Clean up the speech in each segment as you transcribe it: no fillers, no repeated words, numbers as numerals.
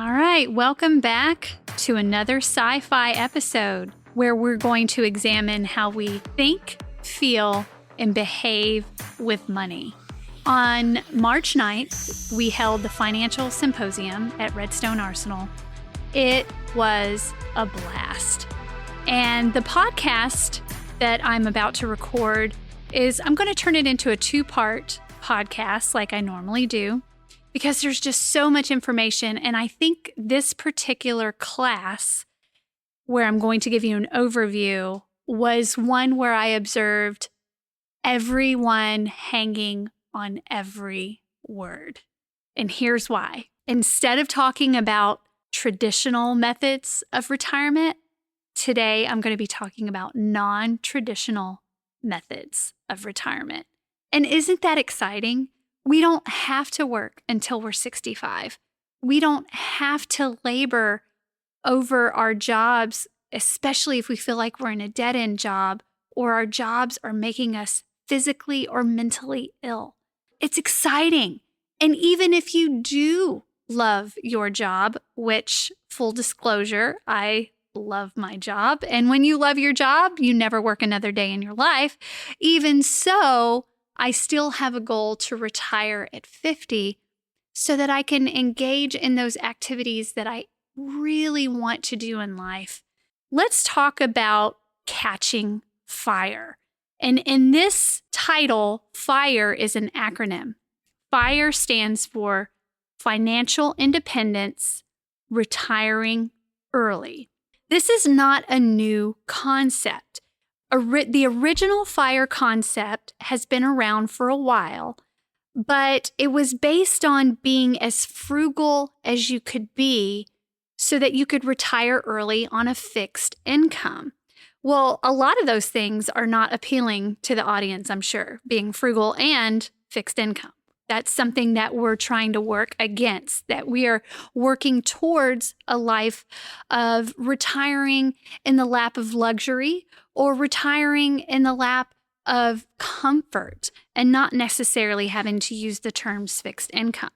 All right, welcome back to another sci-fi episode where we're going to examine how we think, feel, and behave with money. On March 9th, we held the Financial Symposium at Redstone Arsenal. It was a blast. And the podcast that I'm about to record I'm going to turn it into a 2-part podcast like I normally do, because there's just so much information. And I think this particular class, where I'm going to give you an overview, was one where I observed everyone hanging on every word. And here's why. Instead of talking about traditional methods of retirement, today I'm going to be talking about non-traditional methods of retirement. And isn't that exciting? We don't have to work until we're 65. We don't have to labor over our jobs, especially if we feel like we're in a dead-end job or our jobs are making us physically or mentally ill. It's exciting. And even if you do love your job, which, full disclosure, I love my job. And when you love your job, you never work another day in your life. Even so, I still have a goal to retire at 50 so that I can engage in those activities that I really want to do in life. Let's talk about catching FIRE. And in this title, FIRE is an acronym. FIRE stands for Financial Independence, Retiring Early. This is not a new concept. The original FIRE concept has been around for a while, but it was based on being as frugal as you could be so that you could retire early on a fixed income. Well, a lot of those things are not appealing to the audience, I'm sure, being frugal and fixed income. That's something that we're trying to work against, that we are working towards a life of retiring in the lap of luxury or retiring in the lap of comfort and not necessarily having to use the terms fixed income.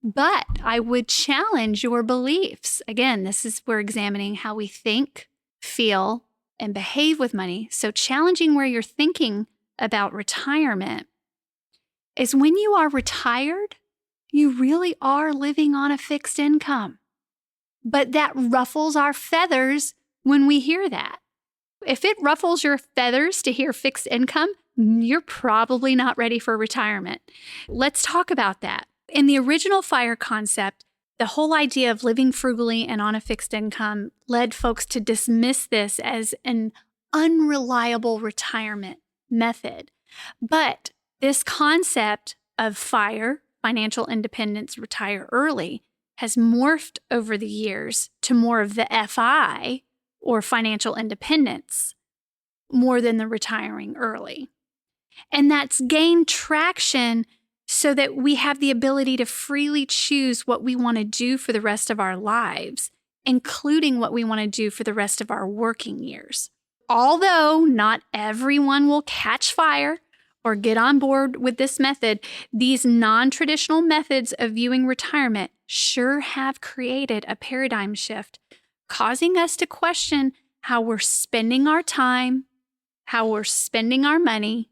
But I would challenge your beliefs. Again, we're examining how we think, feel, and behave with money. So challenging where you're thinking about retirement is when you are retired, you really are living on a fixed income. But that ruffles our feathers when we hear that. If it ruffles your feathers to hear fixed income, you're probably not ready for retirement. Let's talk about that. In the original FIRE concept, the whole idea of living frugally and on a fixed income led folks to dismiss this as an unreliable retirement method. But this concept of FIRE, Financial Independence, Retire Early, has morphed over the years to more of the F.I., or financial independence, more than the retiring early. And that's gained traction so that we have the ability to freely choose what we want to do for the rest of our lives, including what we want to do for the rest of our working years. Although not everyone will catch FIRE or get on board with this method, these non-traditional methods of viewing retirement sure have created a paradigm shift, causing us to question how we're spending our time, how we're spending our money,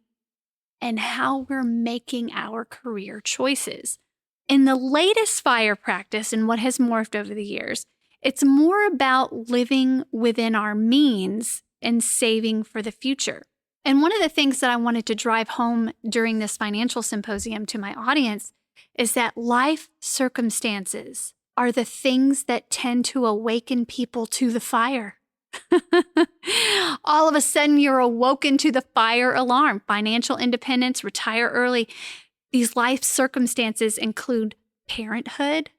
and how we're making our career choices. In the latest FIRE practice and what has morphed over the years, it's more about living within our means and saving for the future. And one of the things that I wanted to drive home during this financial symposium to my audience is that life circumstances are the things that tend to awaken people to the FIRE. All of a sudden, you're awoken to the FIRE alarm. Financial independence, retire early. These life circumstances include parenthood.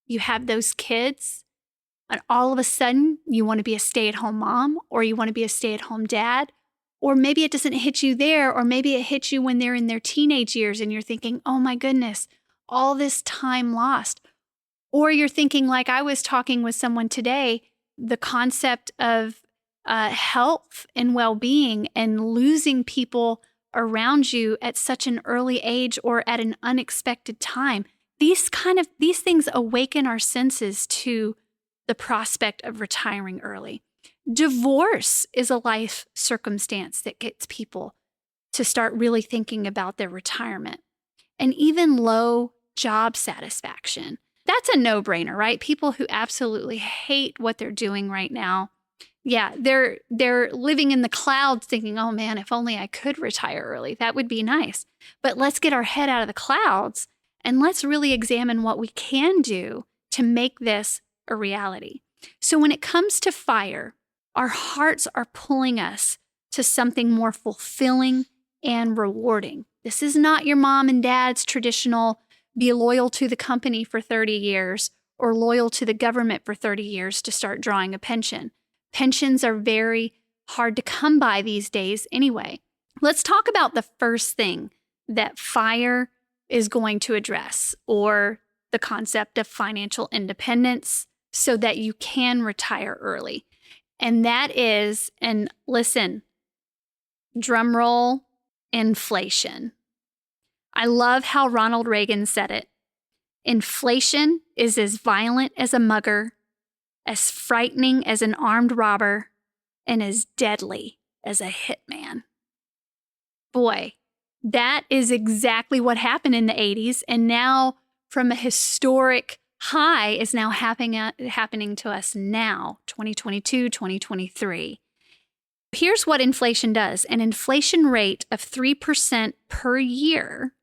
You have those kids, and all of a sudden, you want to be a stay-at-home mom, or you want to be a stay-at-home dad. Or maybe it doesn't hit you there, or maybe it hits you when they're in their teenage years and you're thinking, oh my goodness, all this time lost. Or you're thinking, like I was talking with someone today, the concept of health and well-being and losing people around you at such an early age or at an unexpected time. these things awaken our senses to the prospect of retiring early. Divorce is a life circumstance that gets people to start really thinking about their retirement. And even low job satisfaction. That's a no-brainer, right? People who absolutely hate what they're doing right now. Yeah, they're living in the clouds thinking, oh man, if only I could retire early, that would be nice. But let's get our head out of the clouds and let's really examine what we can do to make this a reality. So when it comes to FIRE, our hearts are pulling us to something more fulfilling and rewarding. This is not your mom and dad's traditional be loyal to the company for 30 years or loyal to the government for 30 years to start drawing a pension. Pensions are very hard to come by these days anyway. Let's talk about the first thing that FIRE is going to address, or the concept of financial independence so that you can retire early. And that is, and listen, drum roll, inflation. I love how Ronald Reagan said it. Inflation is as violent as a mugger, as frightening as an armed robber, and as deadly as a hitman. Boy, that is exactly what happened in the 80s, and now from a historic high is now happening to us now, 2022, 2023. Here's what inflation does. An inflation rate of 3% per year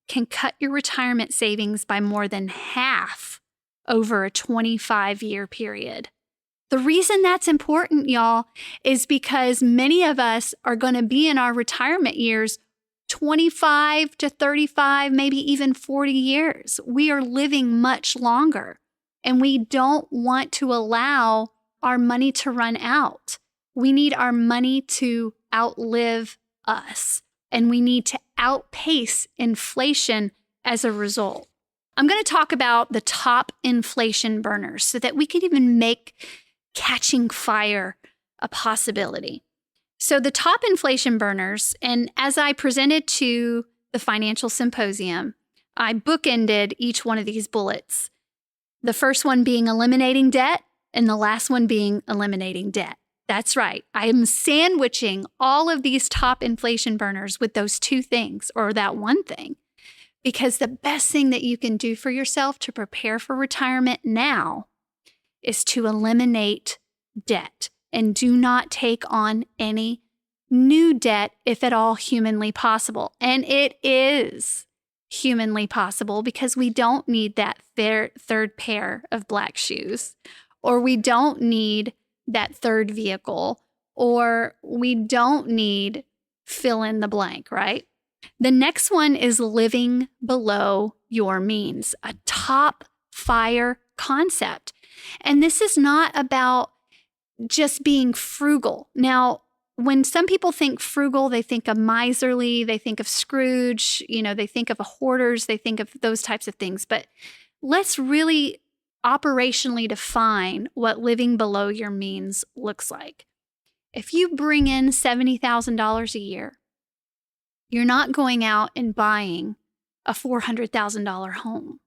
can cut your retirement savings by more than half over a 25-year period. The reason that's important, y'all, is because many of us are going to be in our retirement years 25 to 35, maybe even 40 years. We are living much longer, and we don't want to allow our money to run out. We need our money to outlive us, and we need to outpace inflation as a result. I'm going to talk about the top inflation burners so that we can even make catching FIRE a possibility. So the top inflation burners, and as I presented to the Financial Symposium, I bookended each one of these bullets. The first one being eliminating debt, and the last one being eliminating debt. That's right. I am sandwiching all of these top inflation burners with those two things, or that one thing, because the best thing that you can do for yourself to prepare for retirement now is to eliminate debt and do not take on any new debt if at all humanly possible. And it is humanly possible because we don't need that third pair of black shoes, or we don't need that third vehicle, or we don't need fill in the blank, right? The next one is living below your means, a top FIRE concept. And this is not about just being frugal. Now, when some people think frugal, they think of miserly, they think of Scrooge, they think of hoarders, they think of those types of things. But let's really operationally define what living below your means looks like. If you bring in $70,000 a year, you're not going out and buying a $400,000 home.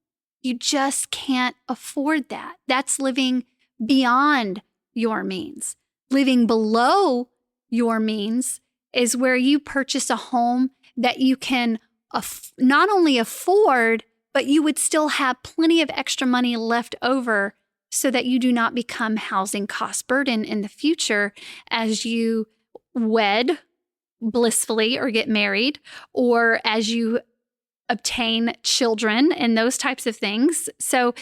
You just can't afford that. That's living beyond your means. Living below your means is where you purchase a home that you can not only afford, but you would still have plenty of extra money left over so that you do not become housing cost burden in the future as you wed blissfully or get married, or as you obtain children and those types of things. So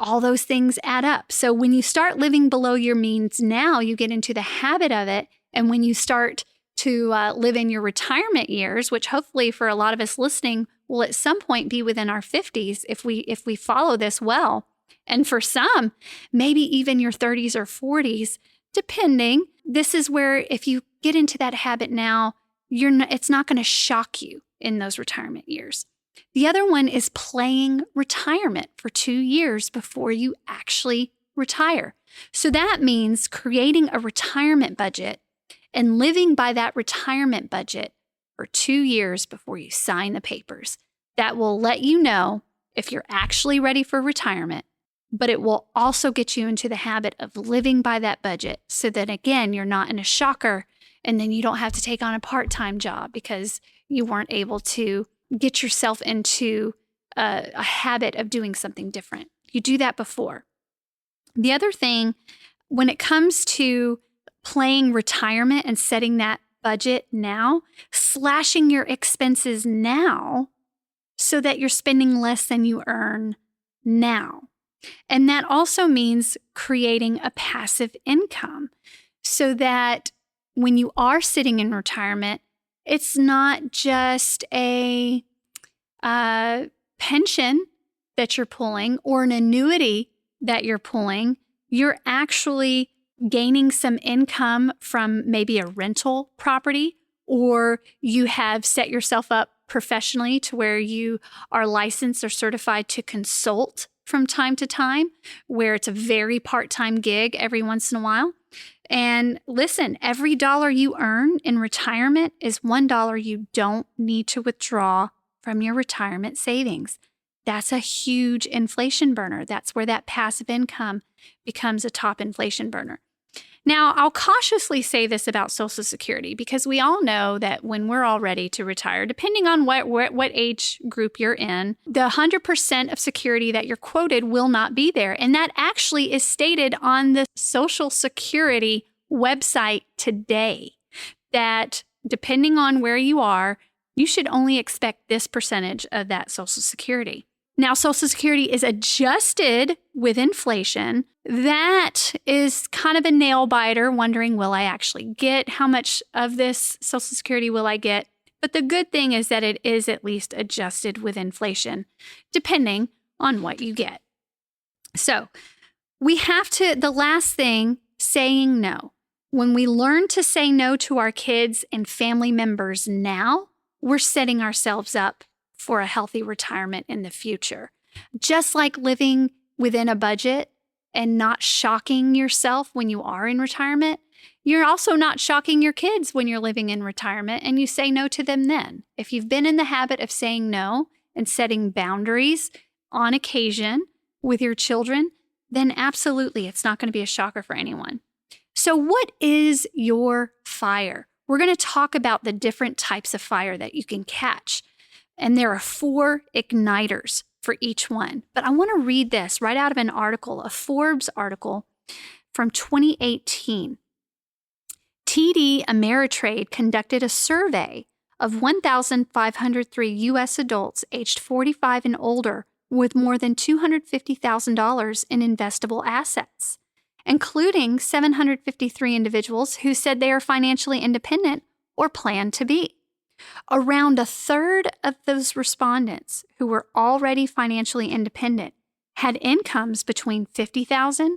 all those things add up. So when you start living below your means now, you get into the habit of it. And when you start to live in your retirement years, which hopefully for a lot of us listening will at some point be within our 50s if we follow this well. And for some, maybe even your 30s or 40s, depending. This is where if you get into that habit now, it's not going to shock you in those retirement years. The other one is playing retirement for 2 years before you actually retire. So that means creating a retirement budget and living by that retirement budget for 2 years before you sign the papers. That will let you know if you're actually ready for retirement, but it will also get you into the habit of living by that budget so that, again, you're not in a shocker and then you don't have to take on a part-time job because you weren't able to get yourself into a habit of doing something different. You do that before. The other thing, when it comes to playing retirement and setting that budget now, slashing your expenses now so that you're spending less than you earn now. And that also means creating a passive income so that when you are sitting in retirement, it's not just a pension that you're pulling or an annuity that you're pulling. You're actually gaining some income from maybe a rental property, or you have set yourself up professionally to where you are licensed or certified to consult from time to time, where it's a very part-time gig every once in a while. And listen, every dollar you earn in retirement is $1 you don't need to withdraw from your retirement savings. That's a huge inflation burner. That's where that passive income becomes a top inflation burner. Now, I'll cautiously say this about Social Security because we all know that when we're all ready to retire, depending on what age group you're in, the 100% of security that you're quoted will not be there. And that actually is stated on the Social Security website today, that depending on where you are, you should only expect this percentage of that Social Security. Now, Social Security is adjusted with inflation. That is kind of a nail biter, wondering, will I actually get how much of this Social Security will I get? But the good thing is that it is at least adjusted with inflation, depending on what you get. So we have to, the last thing, saying no. When we learn to say no to our kids and family members now, we're setting ourselves up for a healthy retirement in the future. Just like living within a budget and not shocking yourself when you are in retirement, you're also not shocking your kids when you're living in retirement and you say no to them then. If you've been in the habit of saying no and setting boundaries on occasion with your children, then absolutely it's not going to be a shocker for anyone. So what is your fire? We're going to talk about the different types of fire that you can catch. And there are 4 igniters for each one. But I want to read this right out of an article, a Forbes article from 2018. TD Ameritrade conducted a survey of 1,503 U.S. adults aged 45 and older with more than $250,000 in investable assets, including 753 individuals who said they are financially independent or plan to be. Around a third of those respondents who were already financially independent had incomes between $50,000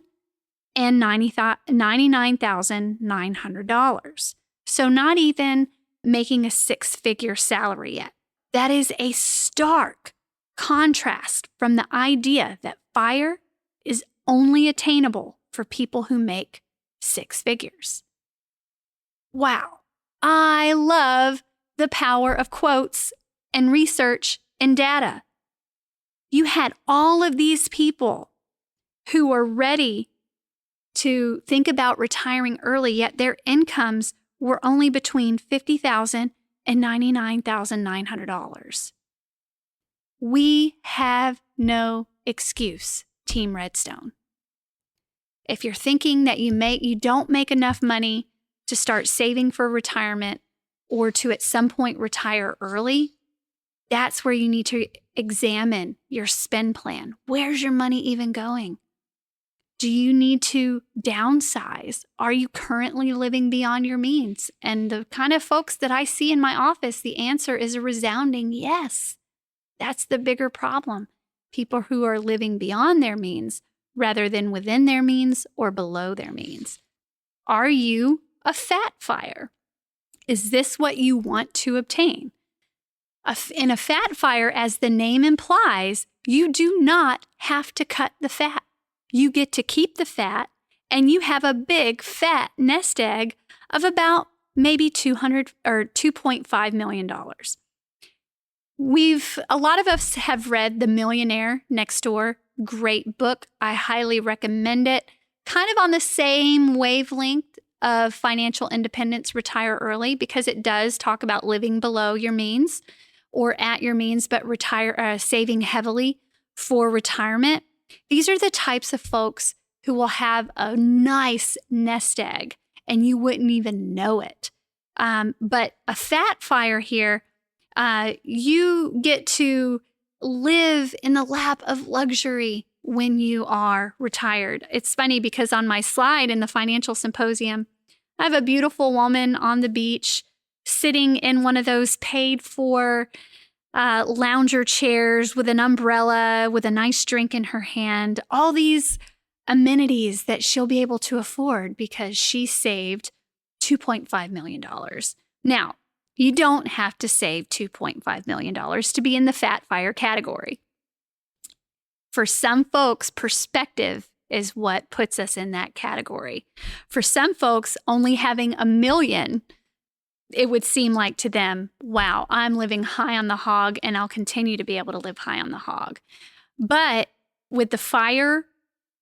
and $99,900. So not even making a 6-figure salary yet. That is a stark contrast from the idea that FIRE is only attainable for people who make 6 figures. Wow. I love the power of quotes and research and data. You had all of these people who were ready to think about retiring early, yet their incomes were only between $50,000 and $99,900. We have no excuse, Team Redstone. If you're thinking that you don't make enough money to start saving for retirement, or to at some point retire early, that's where you need to examine your spend plan. Where's your money even going? Do you need to downsize? Are you currently living beyond your means? And the kind of folks that I see in my office, the answer is a resounding yes. That's the bigger problem. People who are living beyond their means rather than within their means or below their means. Are you a fat fire? Is this what you want to obtain? In a fat fire, as the name implies, you do not have to cut the fat. You get to keep the fat, and you have a big fat nest egg of about maybe $200 or $2.5 million. A lot of us have read The Millionaire Next Door. Great book. I highly recommend it. Kind of on the same wavelength of financial independence, retire early, because it does talk about living below your means or at your means, but saving heavily for retirement. These are the types of folks who will have a nice nest egg and you wouldn't even know it. But a F.I.R.E here, you get to live in the lap of luxury when you are retired. It's funny because on my slide in the financial symposium, I have a beautiful woman on the beach sitting in one of those paid for lounger chairs with an umbrella, with a nice drink in her hand, all these amenities that she'll be able to afford because she saved $2.5 million. Now, you don't have to save $2.5 million to be in the F.I.R.E category. For some folks, perspective is what puts us in that category. For some folks, only having $1 million, it would seem like to them, wow, I'm living high on the hog and I'll continue to be able to live high on the hog. But with the F.I.R.E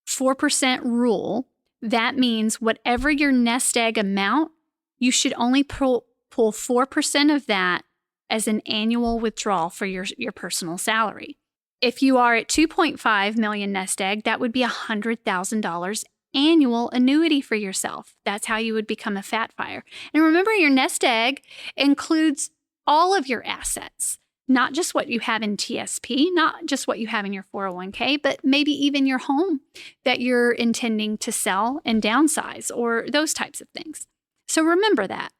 4% rule, that means whatever your nest egg amount, you should only pull 4% of that as an annual withdrawal for your personal salary. If you are at 2.5 million nest egg, that would be $100,000 annual annuity for yourself. That's how you would become a F.I.R.E. And remember, your nest egg includes all of your assets, not just what you have in TSP, not just what you have in your 401k, but maybe even your home that you're intending to sell and downsize or those types of things. So remember that.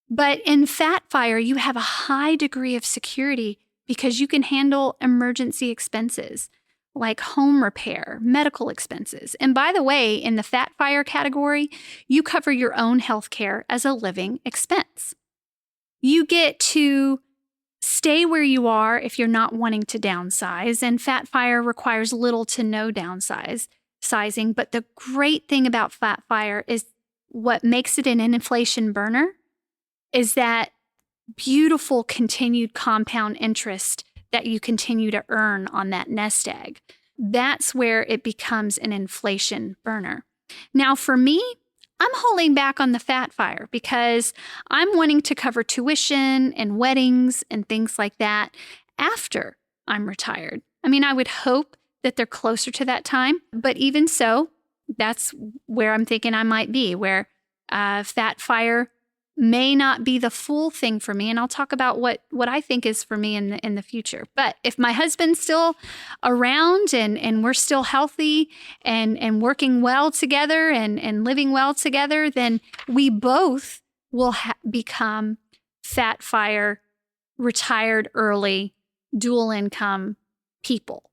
But in F.I.R.E, you have a high degree of security because you can handle emergency expenses like home repair, medical expenses. And by the way, in the F.I.R.E category, you cover your own health care as a living expense. You get to stay where you are if you're not wanting to downsize, and F.I.R.E requires little to no downsizing. But the great thing about F.I.R.E is what makes it an inflation burner is that beautiful continued compound interest that you continue to earn on that nest egg. That's where it becomes an inflation burner. Now, for me, I'm holding back on the F.I.R.E because I'm wanting to cover tuition and weddings and things like that after I'm retired. I mean, I would hope that they're closer to that time, but even so, that's where I'm thinking I might be, where F.I.R.E may not be the full thing for me. And I'll talk about what I think is for me in the future. But if my husband's still around and we're still healthy and working well together and living well together, then we both will become F.I.R.E retired early, dual income people.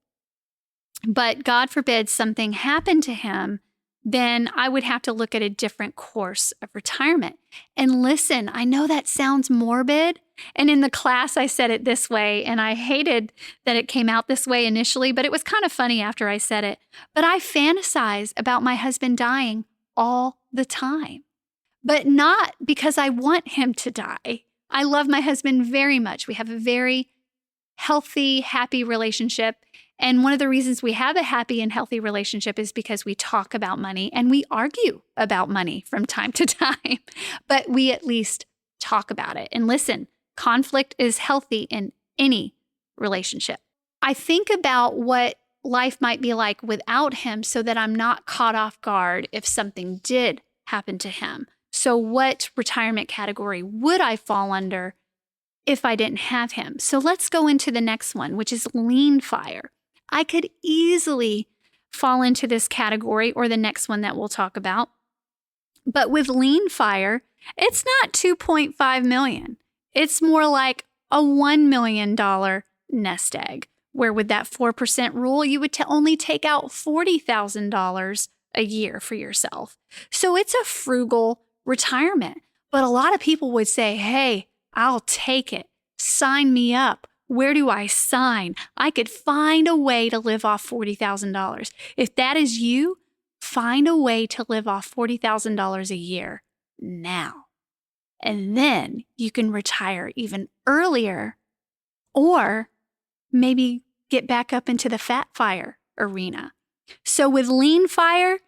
But God forbid something happened to him, then I would have to look at a different course of retirement. And listen, I know that sounds morbid. And in the class, I said it this way, and I hated that it came out this way initially, but it was kind of funny after I said it. But I fantasize about my husband dying all the time, but not because I want him to die. I love my husband very much. We have a very healthy, happy relationship. And one of the reasons we have a happy and healthy relationship is because we talk about money and we argue about money from time to time, but we at least talk about it. And listen, conflict is healthy in any relationship. I think about what life might be like without him so that I'm not caught off guard if something did happen to him. So what retirement category would I fall under if I didn't have him? So let's go into the next one, which is lean F.I.R.E. I could easily fall into this category or the next one that we'll talk about. But with lean F.I.R.E, it's not $2.5 million. It's more like a $1 million nest egg, where with that 4% rule, you would only take out $40,000 a year for yourself. So it's a frugal retirement. But a lot of people would say, hey, I'll take it. Sign me up. Where do I sign? I could find a way to live off $40,000. If that is you, find a way to live off $40,000 a year now. And then you can retire even earlier or maybe get back up into the fat fire arena. So with lean fire,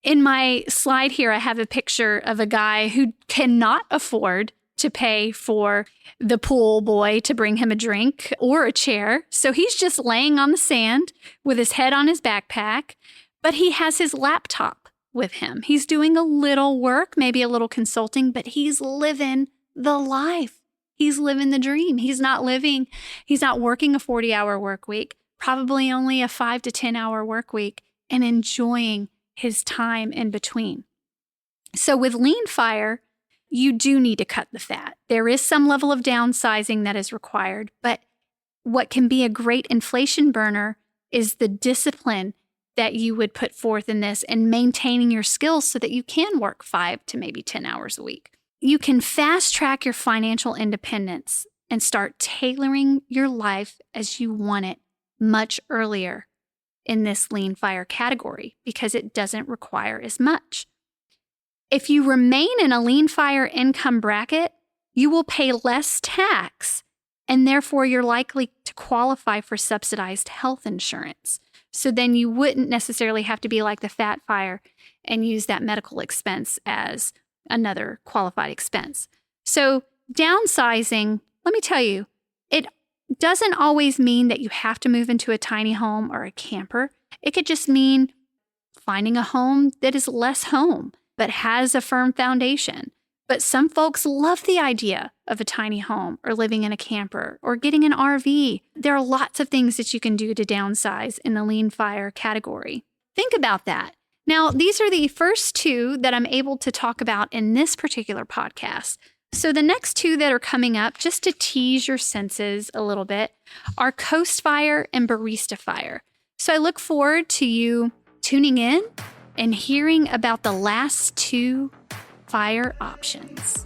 in my slide here, I have a picture of a guy who cannot afford to pay for the pool boy to bring him a drink or a chair. So he's just laying on the sand with his head on his backpack, but he has his laptop with him. He's doing a little work, maybe a little consulting, but he's living the life. He's living the dream. He's not working a 40-hour work week, probably only a 5 to 10-hour work week, and enjoying his time in between. So with lean fire, you do need to cut the fat. There is some level of downsizing that is required, but what can be a great inflation burner is the discipline that you would put forth in this and maintaining your skills so that you can work 5 to maybe 10 hours a week. You can fast track your financial independence and start tailoring your life as you want it much earlier in this lean fire category because it doesn't require as much. If you remain in a lean fire income bracket, you will pay less tax, and therefore you're likely to qualify for subsidized health insurance. So then you wouldn't necessarily have to be like the fat fire and use that medical expense as another qualified expense. So downsizing, let me tell you, it doesn't always mean that you have to move into a tiny home or a camper. It could just mean finding a home that is less home, but has a firm foundation. But some folks love the idea of a tiny home or living in a camper or getting an RV. There are lots of things that you can do to downsize in the lean fire category. Think about that. Now, these are the first two that I'm able to talk about in this particular podcast. So the next two that are coming up, just to tease your senses a little bit, are Coast Fire and Barista Fire. So I look forward to you tuning in and hearing about the last two fire options.